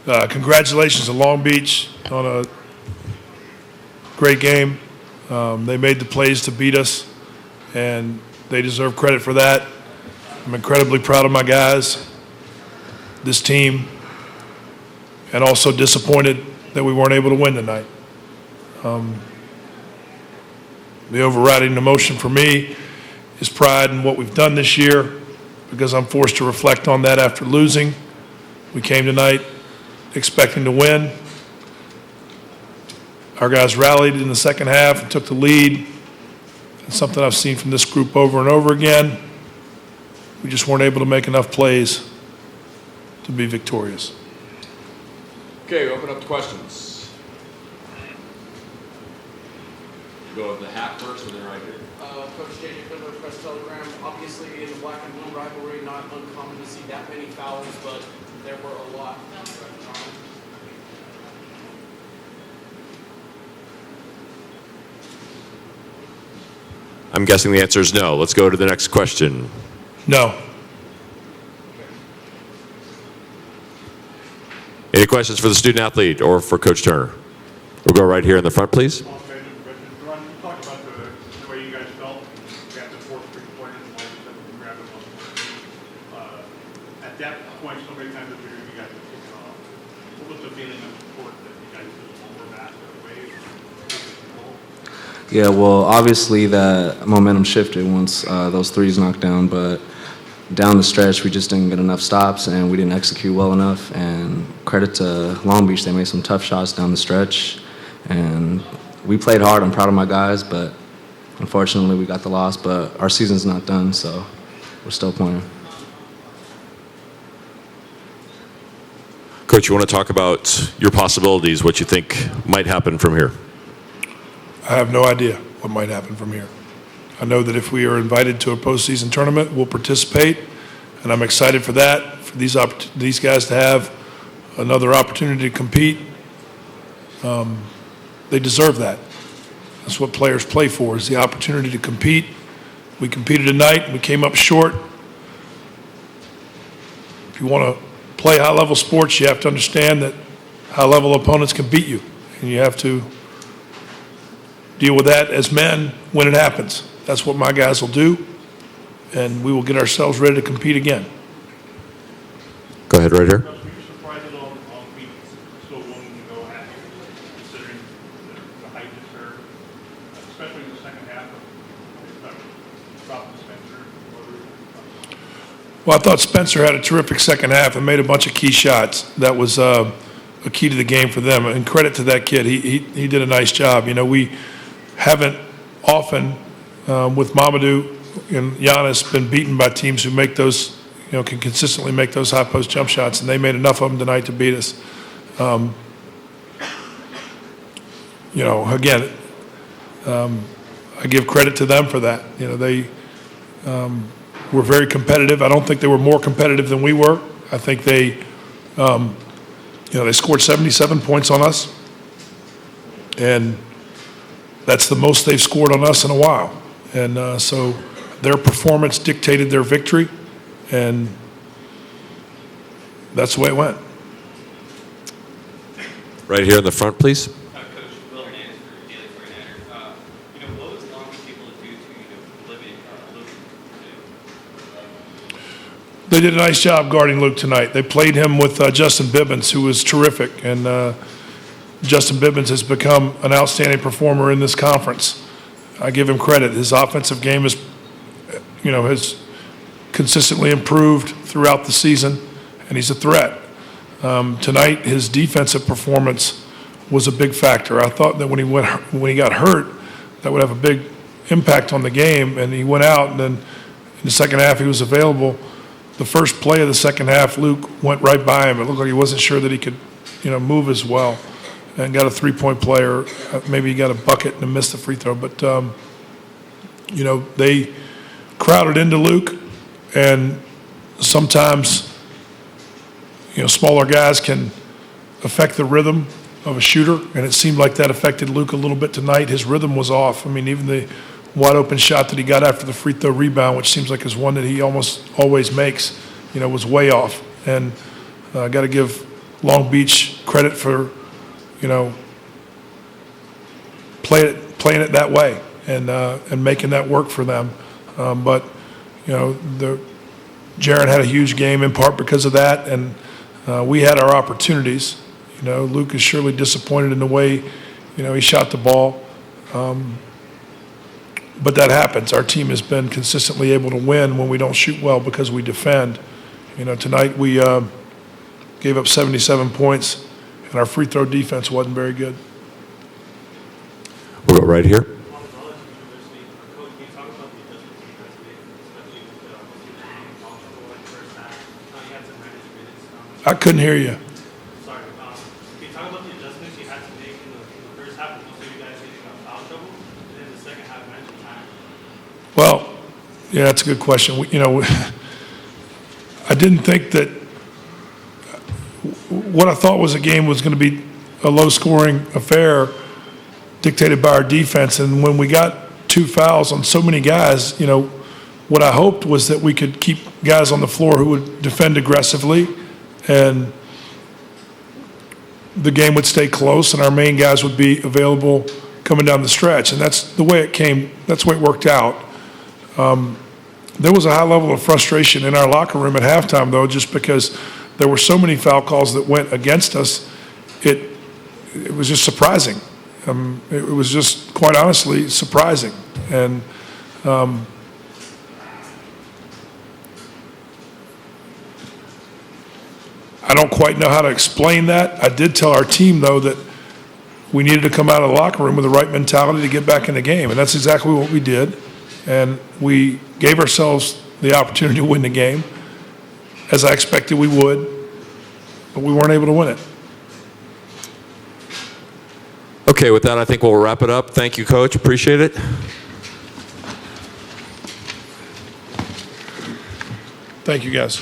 Congratulations to Long Beach on a great game. They made the plays to beat us, and they deserve credit for that. I'm incredibly proud of my guys, this team, and also disappointed that we weren't able to win tonight. The overriding emotion for me is pride in what we've done this year, because I'm forced to reflect on that after losing. We came tonight expecting to win. Our guys rallied in the second half and took the lead. It's something I've seen from this group over and over again. We just weren't able to make enough plays to be victorious. Okay, open up to questions. Go of the hat first, and then right here. Coach JJ Fiddler, Press Telegram. Obviously, in the black and blue rivalry, not uncommon to see that many fouls, but there were a lot. I'm guessing the answer is no. Let's go to the next question. No. Any questions for the student athlete or for Coach Turner? We'll go right here in the front, please. At that point, so many times that you guys were kicking off, what was the feeling of support that you guys did more back away? Yeah, well, obviously that momentum shifted once those threes knocked down, but down the stretch, we just didn't get enough stops and we didn't execute well enough. And credit to Long Beach, they made some tough shots down the stretch. And we played hard. I'm proud of my guys, but unfortunately we got the loss. But our season's not done, so we're still playing. Coach, you want to talk about your possibilities, what you think might happen from here? I have no idea what might happen from here. I know that if we are invited to a postseason tournament, we'll participate, and I'm excited for that, for these guys to have another opportunity to compete. They deserve that. That's what players play for, is the opportunity to compete. We competed tonight, we came up short. If you want to play high-level sports, you have to understand that high-level opponents can beat you, and you have to deal with that as men when it happens. That's what my guys will do, and we will get ourselves ready to compete again. Go ahead, right here. Were you surprised at all being so willing to go at you, considering the height of her, especially in the second half of dropping Spencer? Well, I thought Spencer had a terrific second half and made a bunch of key shots. That was a key to the game for them, and credit to that kid. He did a nice job. You know, we haven't often with Mamadou and Giannis been beaten by teams who make those, you know, can consistently make those high post jump shots, and they made enough of them tonight to beat us. You know, again, I give credit to them for that. You know, they were very competitive. I don't think they were more competitive than we were. I think they, you know, they scored 77 points on us, and that's the most they've scored on us in a while. And so their performance dictated their victory, and that's the way it went. Right here in the front, please. Coach Will Hernandez for Daily 49ers. You know, what was Long Beach able to do to eliminate Luke today? They did a nice job guarding Luke tonight. They played him with Justin Bibbins, who was terrific, and Justin Bibbins has become an outstanding performer in this conference. I give him credit. His offensive game is, you know, has consistently improved throughout the season, and he's a threat. Tonight, his defensive performance was a big factor. I thought that when he got hurt, that would have a big impact on the game, and he went out, and then in the second half, he was available. The first play of the second half, Luke went right by him. It looked like he wasn't sure that he could, you know, move as well, and got a three-point play, or maybe he got a bucket and missed the free throw. But, you know, they crowded into Luke, and sometimes, you know, smaller guys can affect the rhythm of a shooter, and it seemed like that affected Luke a little bit tonight. His rhythm was off. I mean, even the wide-open shot that he got after the free throw rebound, which seems like is one that he almost always makes, you know, was way off. And I got to give Long Beach credit for, playing it that way and making that work for them. But Jaron had a huge game in part because of that, and we had our opportunities. Luke is surely disappointed in the way, he shot the ball. But that happens. Our team has been consistently able to win when we don't shoot well because we defend. Tonight we gave up 77 points, and our free throw defense wasn't very good. We'll go right here. I couldn't hear you. Sorry. Can you talk about the adjustments you had to make in the first half, and also you guys getting foul trouble, and then the second half managing time? Well, yeah, that's a good question. I didn't think that what I thought was a game was going to be a low-scoring affair dictated by our defense. And when we got 2 fouls on so many guys, what I hoped was that we could keep guys on the floor who would defend aggressively, and the game would stay close, and our main guys would be available coming down the stretch. And that's the way it came. That's the way it worked out. There was a high level of frustration in our locker room at halftime, though, just because there were so many foul calls that went against us. It was just surprising. It was just, quite honestly, surprising. And I don't quite know how to explain that. I did tell our team, though, that we needed to come out of the locker room with the right mentality to get back in the game, and that's exactly what we did. And we gave ourselves the opportunity to win the game, as I expected we would, but we weren't able to win it. Okay, with that, I think we'll wrap it up. Thank you, Coach. Appreciate it. Thank you, guys.